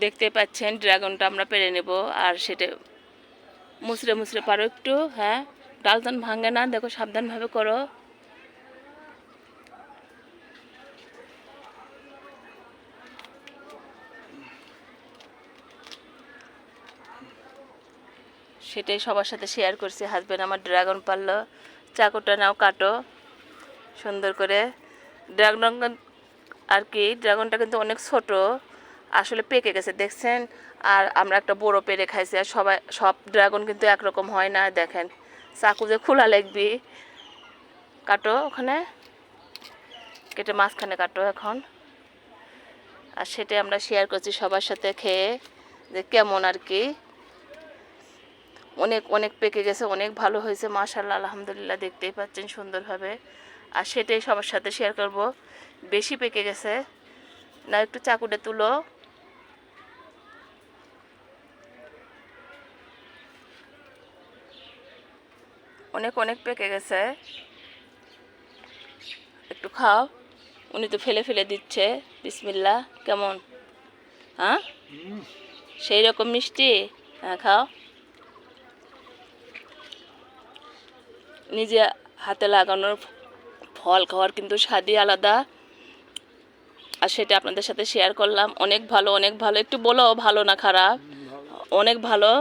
দেখতে পাচ্ছেন ড্রাগনটা আমরা পেরে নেব। আর সেটা মুচড়ে মুচড়ে পারো একটু। হ্যাঁ, ডালতন ভাঙে না, দেখো সাবধানভাবে করো। সেটাই সবার সাথে শেয়ার করছি। হাজব্যান্ড আমার ড্রাগন পারলো। চাকুটা নাও, কাটো সুন্দর করে। ড্রাগন আর কি, ড্রাগনটা কিন্তু অনেক ছোট, আসলে পেকে গেছে দেখছেন। আর আমরা একটা বড় পেরে খাইছি। আর সব ড্রাগন কিন্তু একরকম হয় না। দেখেন চাকু যে খোলা লাগবে। কাটো ওখানে, কেটে মাঝখানে কাটো এখন। আর সেটাই আমরা শেয়ার করছি সবার সাথে খেয়ে, যে কেমন আর কি। অনেক অনেক পেকে গেছে, অনেক ভালো হয়েছে মাশাআল্লাহ, আলহামদুলিল্লাহ। দেখতেই পাচ্ছেন সুন্দরভাবে। আর সেটাই সবার সাথে শেয়ার করব। বেশি পেকে গেছে না, একটু চাকুটা তুলো। অনেক অনেক পেকে গেছে, একটু খাও। উনি তো ফেলে ফেলে দিচ্ছে। বিসমিল্লাহ। কেমন? হ্যাঁ, সেই রকম মিষ্টি। হ্যাঁ, খাও। নিজে হাতে লাগানোর ফল খাওয়ার কিন্তু স্বাদই আলাদা। আর সেটা আপনাদের সাথে শেয়ার করলাম। অনেক ভালো, অনেক ভালো। একটু বলো ভালো না খারাপ? অনেক ভালো।